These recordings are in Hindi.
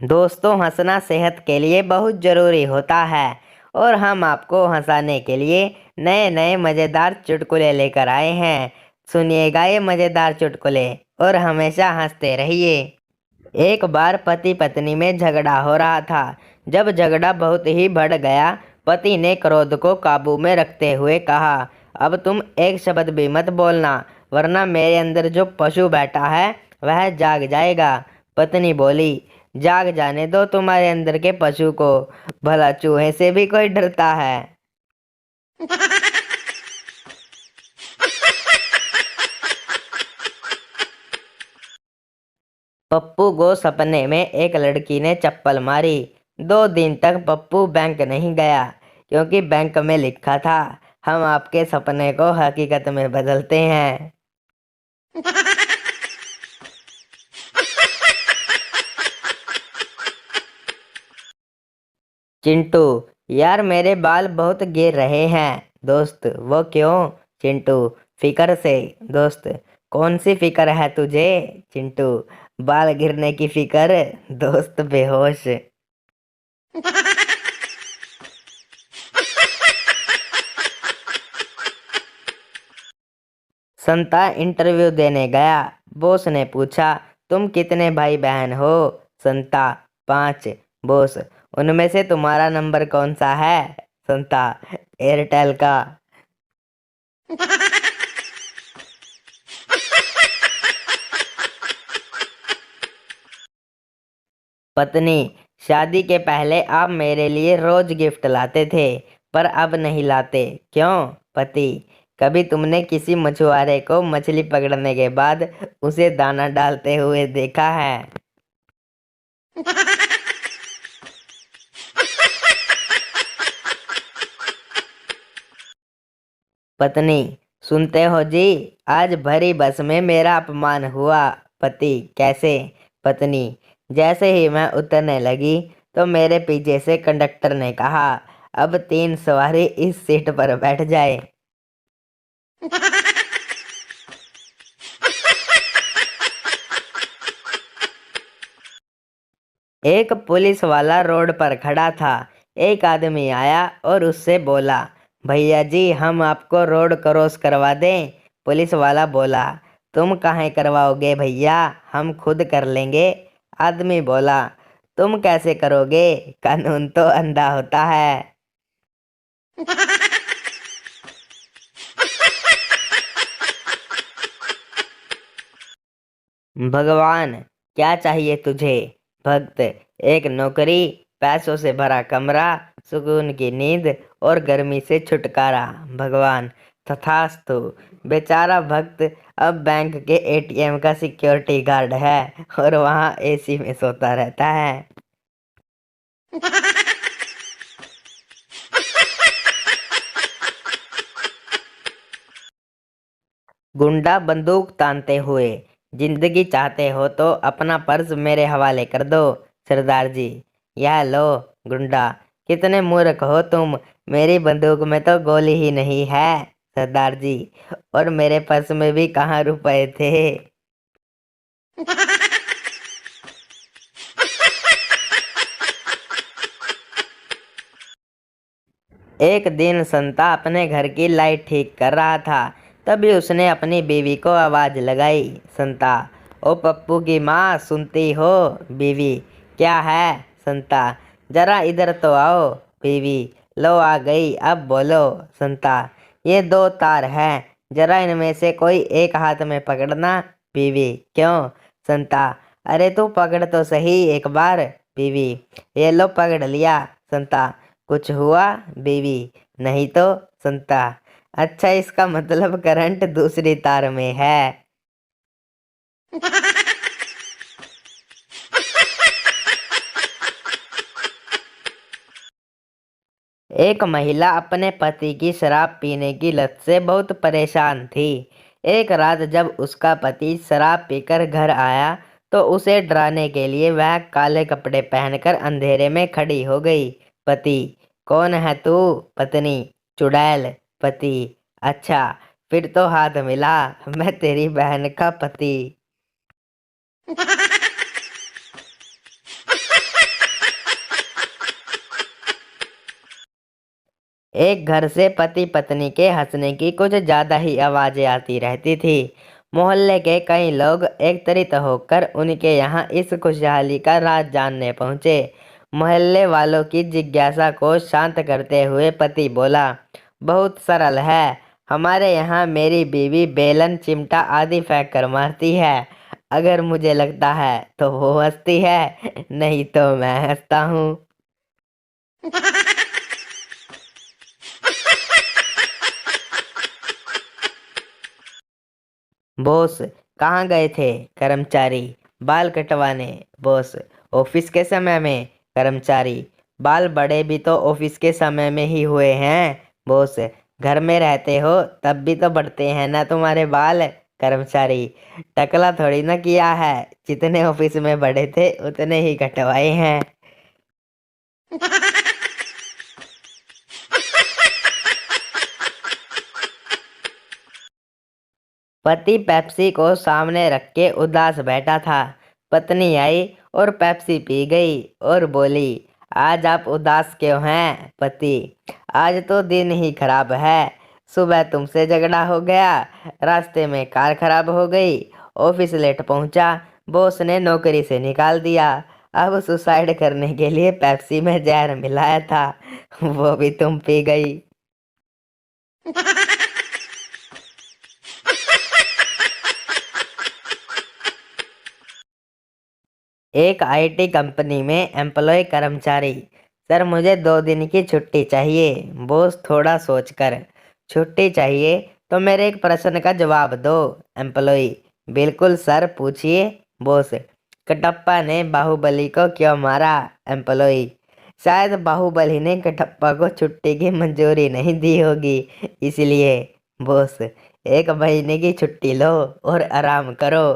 दोस्तों, हंसना सेहत के लिए बहुत ज़रूरी होता है और हम आपको हंसाने के लिए नए नए मज़ेदार चुटकुले लेकर आए हैं। सुनिएगा ये मज़ेदार चुटकुले और हमेशा हंसते रहिए। एक बार पति पत्नी में झगड़ा हो रहा था। जब झगड़ा बहुत ही बढ़ गया, पति ने क्रोध को काबू में रखते हुए कहा, अब तुम एक शब्द भी मत बोलना, वरना मेरे अंदर जो पशु बैठा है वह जाग जाएगा। पत्नी बोली, जाग जाने दो तुम्हारे अंदर के पशु को, भला चूहे से भी कोई डरता है। पप्पू को सपने में एक लड़की ने चप्पल मारी। 2 दिन तक पप्पू बैंक नहीं गया, क्योंकि बैंक में लिखा था, हम आपके सपने को हकीकत में बदलते हैं। चिंटू, यार मेरे बाल बहुत गिर रहे हैं। दोस्त, वो क्यों? चिंटू, फिकर से। दोस्त, कौन सी फिकर है तुझे? चिंटू, बाल गिरने की फिकर। दोस्त, बेहोश। संता इंटरव्यू देने गया। बॉस ने पूछा, तुम कितने भाई बहन हो? संता, 5। बॉस, उनमें से तुम्हारा नंबर कौन सा है? संता, एयरटेल का। पत्नी, शादी के पहले आप मेरे लिए रोज गिफ्ट लाते थे, पर अब नहीं लाते, क्यों? पति, कभी तुमने किसी मछुआरे को मछली पकड़ने के बाद उसे दाना डालते हुए देखा है? पत्नी, सुनते हो जी, आज भरी बस में मेरा अपमान हुआ। पति, कैसे? पत्नी, जैसे ही मैं उतरने लगी तो मेरे पीछे से कंडक्टर ने कहा, अब 3 सवारी इस सीट पर बैठ जाए। एक पुलिस वाला रोड पर खड़ा था। एक आदमी आया और उससे बोला, भैया जी, हम आपको रोड क्रॉस करवा दें? पुलिस वाला बोला, तुम काहे करवाओगे भैया, हम खुद कर लेंगे। आदमी बोला, तुम कैसे करोगे, कानून तो अंधा होता है। भगवान, क्या चाहिए तुझे? भक्त, एक नौकरी, पैसों से भरा कमरा, सुकून की नींद और गर्मी से छुटकारा। भगवान, तथास्तु। बेचारा भक्त अब बैंक के एटीएम का सिक्योरिटी गार्ड है और वहाँ एसी में सोता रहता है। गुंडा बंदूक तानते हुए, जिंदगी चाहते हो तो अपना पर्स मेरे हवाले कर दो। सरदार जी, यह लो। गुंडा, कितने मूर्ख हो तुम, मेरी बंदूक में तो गोली ही नहीं है। सरदार जी, और मेरे पर्स में भी कहाँ रुपए थे? एक दिन संता अपने घर की लाइट ठीक कर रहा था। तभी उसने अपनी बीवी को आवाज लगाई। संता, ओ पप्पू की माँ, सुनती हो? बीवी, क्या है? संता, जरा इधर तो आओ। बीवी, लो आ गई, अब बोलो। संता, ये 2 तार हैं, जरा इनमें से कोई एक हाथ में पकड़ना। बीवी, क्यों? संता, अरे तू पकड़ तो सही एक बार। बीवी, ये लो पकड़ लिया। संता, कुछ हुआ? बीवी, नहीं तो। संता, अच्छा, इसका मतलब करंट दूसरी तार में है। एक महिला अपने पति की शराब पीने की लत से बहुत परेशान थी। एक रात जब उसका पति शराब पीकर घर आया तो उसे डराने के लिए वह काले कपड़े पहनकर अंधेरे में खड़ी हो गई। पति, कौन है तू? पत्नी, चुड़ैल। पति, अच्छा, फिर तो हाथ मिला, मैं तेरी बहन का पति। एक घर से पति पत्नी के हंसने की कुछ ज्यादा ही आवाजें आती रहती थी। मोहल्ले के कई लोग एकत्रित होकर उनके यहाँ इस खुशहाली का राज जानने पहुँचे। मोहल्ले वालों की जिज्ञासा को शांत करते हुए पति बोला, बहुत सरल है। हमारे यहाँ मेरी बीवी बेलन चिमटा आदि फेंक कर मारती है। अगर मुझे लगता है तो वो हंसती है, नहीं तो मैं हंसता हूँ। बॉस, कहाँ गए थे? कर्मचारी, बाल कटवाने। बॉस, ऑफिस के समय में। कर्मचारी, बाल बड़े भी तो ऑफिस के समय में ही हुए हैं। बॉस, घर में रहते हो तब भी तो बढ़ते हैं ना तुम्हारे बाल। कर्मचारी, टकला थोड़ी ना किया है, जितने ऑफिस में बड़े थे उतने ही कटवाए हैं। पति पेप्सी को सामने रख के उदास बैठा था। पत्नी आई और पेप्सी पी गई और बोली, आज आप उदास क्यों हैं? पति, आज तो दिन ही खराब है। सुबह तुमसे झगड़ा हो गया, रास्ते में कार खराब हो गई, ऑफिस लेट पहुंचा, बॉस ने नौकरी से निकाल दिया। अब सुसाइड करने के लिए पेप्सी में जहर मिलाया था, वो भी तुम पी गई। एक आईटी कंपनी में एम्प्लॉय कर्मचारी, सर मुझे 2 दिन की छुट्टी चाहिए। बॉस थोड़ा सोचकर, छुट्टी चाहिए तो मेरे एक प्रश्न का जवाब दो। एम्प्लॉय, बिल्कुल सर, पूछिए। बॉस, कटप्पा ने बाहुबली को क्यों मारा? एम्प्लॉय, शायद बाहुबली ने कटप्पा को छुट्टी की मंजूरी नहीं दी होगी, इसलिए। बॉस, 1 महीने की छुट्टी लो और आराम करो।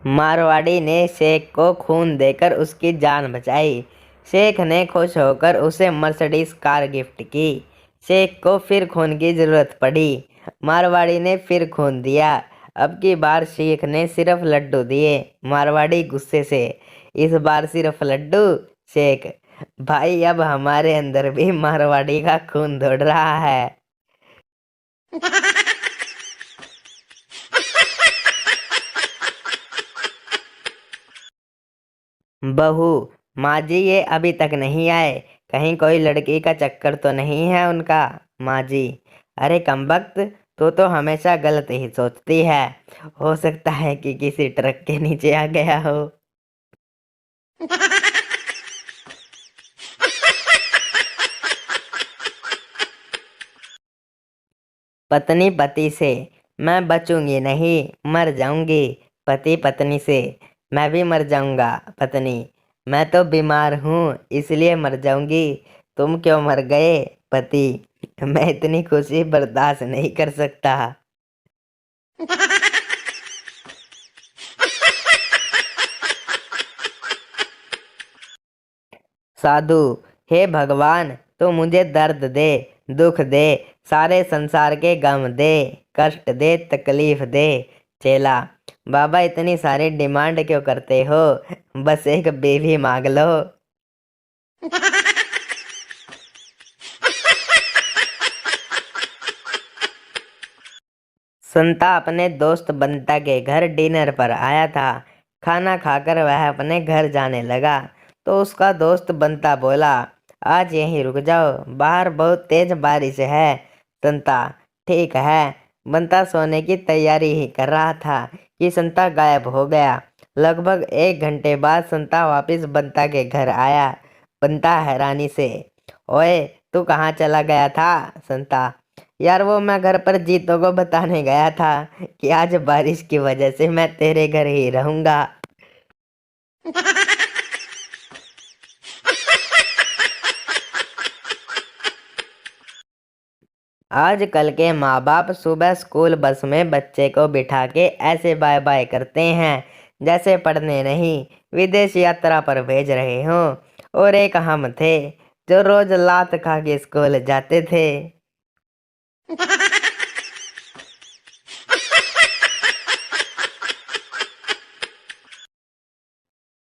मारवाड़ी ने शेख को खून देकर उसकी जान बचाई। शेख ने खुश होकर उसे मर्सिडीज कार गिफ्ट की। शेख को फिर खून की जरूरत पड़ी। मारवाड़ी ने फिर खून दिया। अब की बार शेख ने सिर्फ लड्डू दिए। मारवाड़ी गुस्से से, इस बार सिर्फ लड्डू? शेख, भाई अब हमारे अंदर भी मारवाड़ी का खून दौड़ रहा है। बहू, माँ जी ये अभी तक नहीं आए, कहीं कोई लड़की का चक्कर तो नहीं है उनका? माँ जी, अरे कमबख्त, तो हमेशा गलत ही सोचती है। हो सकता है कि किसी ट्रक के नीचे आ गया हो। पत्नी पति से, मैं बचूंगी नहीं, मर जाऊंगी। पति पत्नी से, मैं भी मर जाऊंगा। पत्नी, मैं तो बीमार हूँ इसलिए मर जाऊंगी। तुम क्यों मर गए? पति, मैं इतनी खुशी बर्दाश्त नहीं कर सकता। साधु, हे भगवान, तू मुझे दर्द दे, दुख दे, सारे संसार के गम दे, कष्ट दे, तकलीफ दे। चेला, बाबा इतनी सारी डिमांड क्यों करते हो? बस एक बेबी मांग लो। संता अपने दोस्त बंता के घर डिनर पर आया था। खाना खाकर वह अपने घर जाने लगा तो उसका दोस्त बंता बोला, आज यहीं रुक जाओ, बाहर बहुत तेज बारिश है। संता, ठीक है। बंता सोने की तैयारी ही कर रहा था कि संता गायब हो गया। लगभग 1 घंटे बाद संता वापस बंता के घर आया। बंता हैरानी से, ओए तू कहाँ चला गया था? संता, यार वो मैं घर पर जीतो को बताने गया था कि आज बारिश की वजह से मैं तेरे घर ही रहूंगा। आजकल के माँ बाप सुबह स्कूल बस में बच्चे को बिठा के ऐसे बाय बाय करते हैं जैसे पढ़ने नहीं, विदेश यात्रा पर भेज रहे हों। और एक हम थे जो रोज लात खा के स्कूल जाते थे।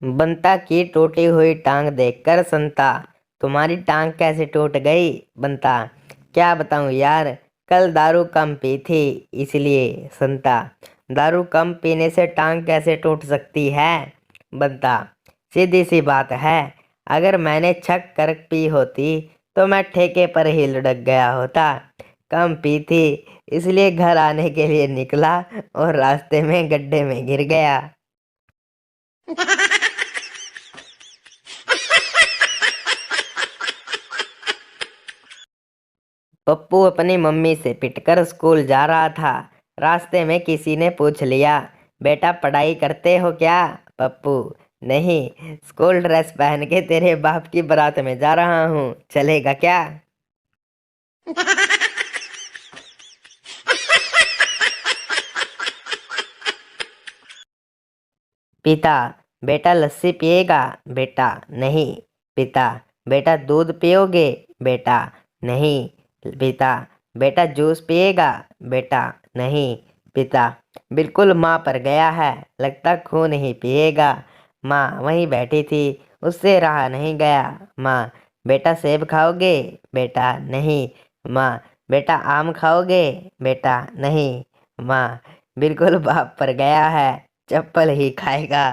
बंता की टूटी हुई टांग देखकर संता, तुम्हारी टांग कैसे टूट गई? बंता, क्या बताऊं यार, कल दारू कम पी थी इसलिए। संता, दारू कम पीने से टांग कैसे टूट सकती है? बंता, सीधी सी बात है, अगर मैंने छक कर पी होती तो मैं ठेके पर ही लुढ़क गया होता। कम पी थी इसलिए घर आने के लिए निकला और रास्ते में गड्ढे में गिर गया। पप्पू अपनी मम्मी से पिटकर स्कूल जा रहा था। रास्ते में किसी ने पूछ लिया, बेटा पढ़ाई करते हो क्या? पप्पू, नहीं, स्कूल ड्रेस पहन के तेरे बाप की बारात में जा रहा हूँ, चलेगा क्या? पिता, बेटा लस्सी पिएगा? बेटा, नहीं। पिता, बेटा दूध पियोगे? बेटा, नहीं। पिता, बेटा जूस पिएगा? बेटा, नहीं। पिता, बिल्कुल माँ पर गया है, लगता खून ही पिएगा। माँ वहीं बैठी थी, उससे रहा नहीं गया। माँ, बेटा सेब खाओगे? बेटा, नहीं। माँ, बेटा आम खाओगे? बेटा, नहीं। माँ, बिल्कुल बाप पर गया है, चप्पल ही खाएगा।